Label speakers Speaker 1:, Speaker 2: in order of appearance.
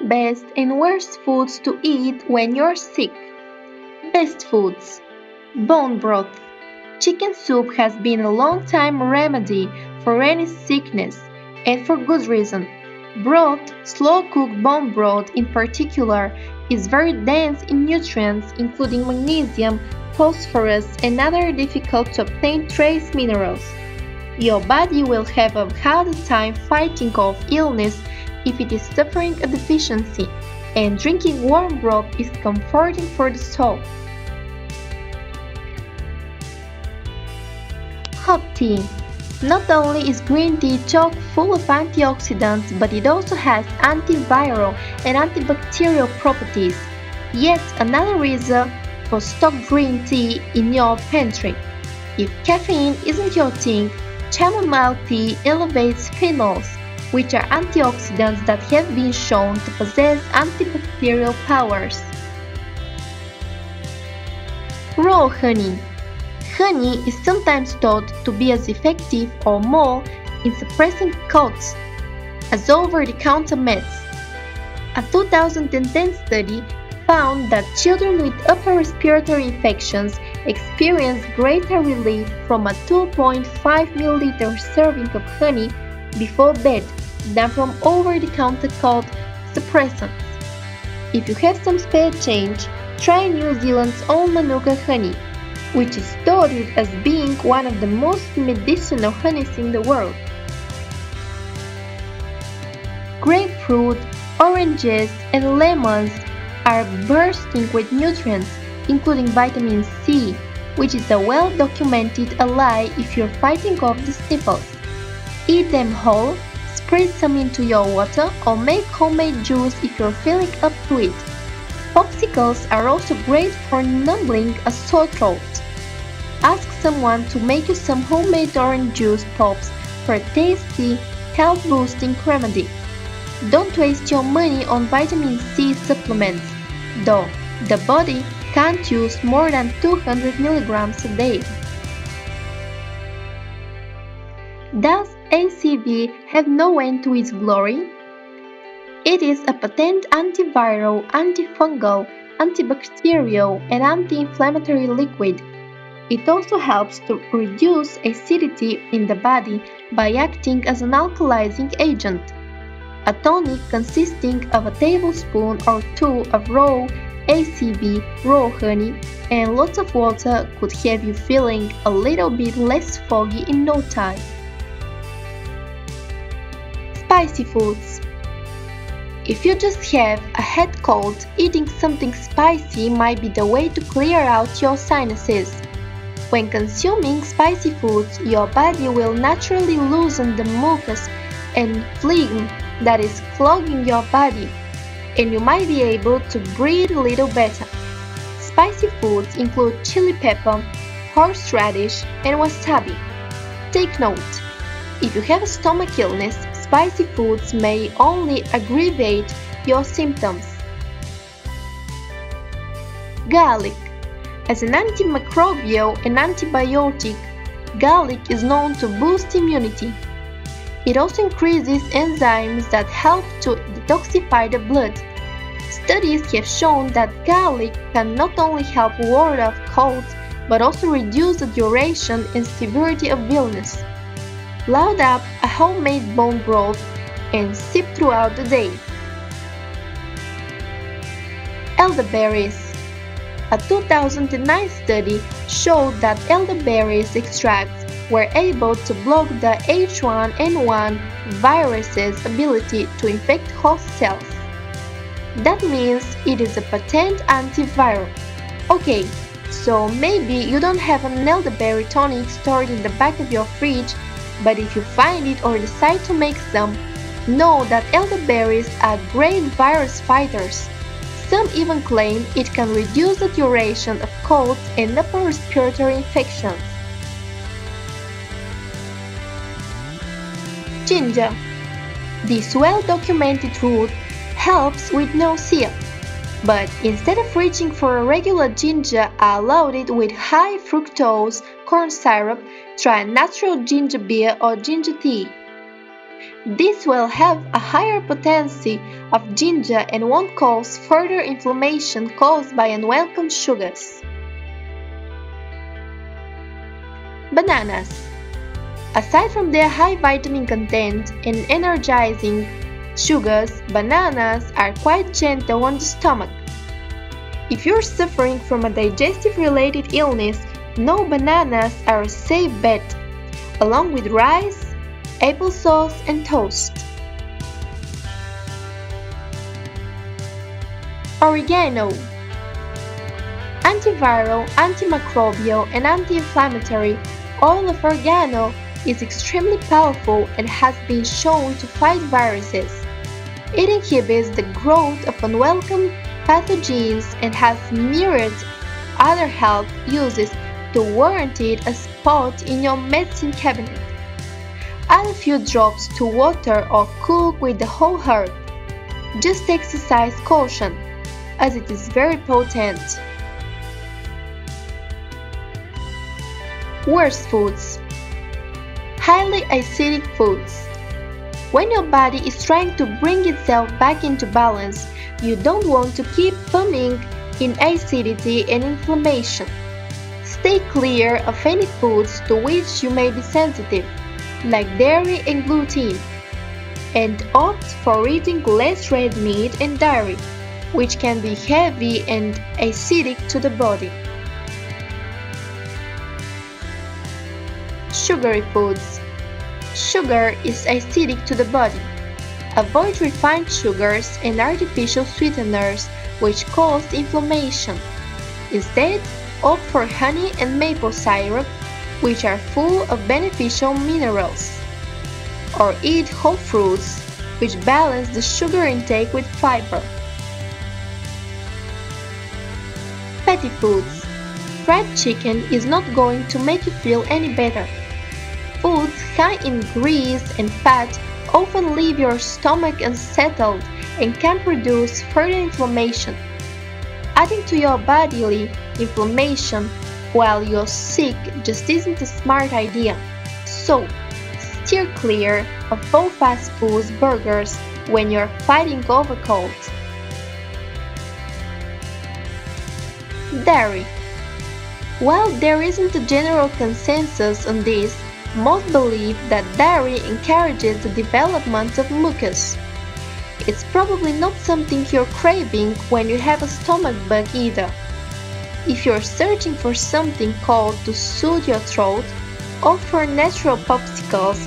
Speaker 1: Best and worst foods to eat when you're sick. Best foods. Bone broth. Chicken soup has been a long time remedy for any sickness, and for good reason. Broth, slow cooked bone broth in particular, is very dense in nutrients including magnesium, phosphorus, and other difficult to obtain trace minerals. Your body will have a hard time fighting off illness if it is suffering a deficiency, and drinking warm broth is comforting for the soul. Hot tea. Not only is green tea chock full of antioxidants, but it also has antiviral and antibacterial properties. Yet another reason for stock green tea in your pantry. If caffeine isn't your thing, chamomile tea elevates phenols, which are antioxidants that have been shown to possess antibacterial powers. Raw honey. Honey is sometimes thought to be as effective or more in suppressing colds as over-the-counter meds. A 2010 study found that children with upper respiratory infections experience greater relief from a 2.5 milliliter serving of honey before bed than from over-the-counter cold suppressants. If you have some spare change, try New Zealand's own Manuka honey, which is touted as being one of the most medicinal honeys in the world. Grapefruit, oranges, and lemons are bursting with nutrients, including vitamin C, which is a well-documented ally if you're fighting off the sniffles. Eat them whole, spread some into your water, or make homemade juice if you're feeling up to it. Popsicles are also great for numbing a sore throat. Ask someone to make you some homemade orange juice pops for a tasty, health-boosting remedy. Don't waste your money on vitamin C supplements, though the body can't use more than 200 milligrams a day. Does ACV have no end to its glory? It is a potent antiviral, antifungal, antibacterial, and anti-inflammatory liquid. It also helps to reduce acidity in the body by acting as an alkalizing agent. A tonic consisting of a tablespoon or two of raw ACV, raw honey, and lots of water could have you feeling a little bit less foggy in no time. Spicy foods. If you just have a head cold, eating something spicy might be the way to clear out your sinuses. When consuming spicy foods, your body will naturally loosen the mucus and phlegm that is clogging your body, and you might be able to breathe a little better. Spicy foods include chili pepper, horseradish, and wasabi. Take note, if you have a stomach illness, spicy foods may only aggravate your symptoms. Garlic. As an antimicrobial and antibiotic, garlic is known to boost immunity. It also increases enzymes that help to detoxify the blood. Studies have shown that garlic can not only help ward off colds, but also reduce the duration and severity of illness. Load up a homemade bone broth and sip throughout the day. Elderberries. A 2009 study showed that elderberries extracts were able to block the H1N1 virus's ability to infect host cells. That means it is a potent antiviral. Okay, so maybe you don't have an elderberry tonic stored in the back of your fridge, but if you find it or decide to make some, know that elderberries are great virus fighters. Some even claim it can reduce the duration of colds and upper respiratory infections. Ginger. This well-documented root helps with nausea, but instead of reaching for a regular ginger loaded with high fructose corn syrup, try natural ginger beer or ginger tea. This will have a higher potency of ginger and won't cause further inflammation caused by unwelcome sugars. Bananas. Aside from their high vitamin content and energizing sugars, bananas are quite gentle on the stomach. If you're suffering from a digestive-related illness, no, bananas are a safe bet, along with rice, applesauce, and toast. Oregano. Antiviral, antimicrobial, and anti-inflammatory, oil of oregano is extremely powerful and has been shown to fight viruses. It inhibits the growth of unwelcome pathogens and has myriad other health uses to warrant it a spot in your medicine cabinet. Add a few drops to water or cook with the whole herb. Just exercise caution, as it is very potent. Worst foods. Highly acidic foods. When your body is trying to bring itself back into balance, you don't want to keep pumping in acidity and inflammation. Stay clear of any foods to which you may be sensitive, like dairy and gluten, and opt for eating less red meat and dairy, which can be heavy and acidic to the body. Sugary foods. Sugar is acidic to the body. Avoid refined sugars and artificial sweeteners which cause inflammation. Instead, opt for honey and maple syrup, which are full of beneficial minerals. Or eat whole fruits, which balance the sugar intake with fiber. Fatty foods. Fried chicken is not going to make you feel any better. Foods high in grease and fat often leave your stomach unsettled and can produce further inflammation. Adding to your bodily inflammation while you're sick just isn't a smart idea. So, steer clear of all fast food burgers when you're fighting over cold. Dairy. While there isn't a general consensus on this, most believe that dairy encourages the development of mucus. It's probably not something you're craving when you have a stomach bug either. If you're searching for something cold to soothe your throat, opt for natural popsicles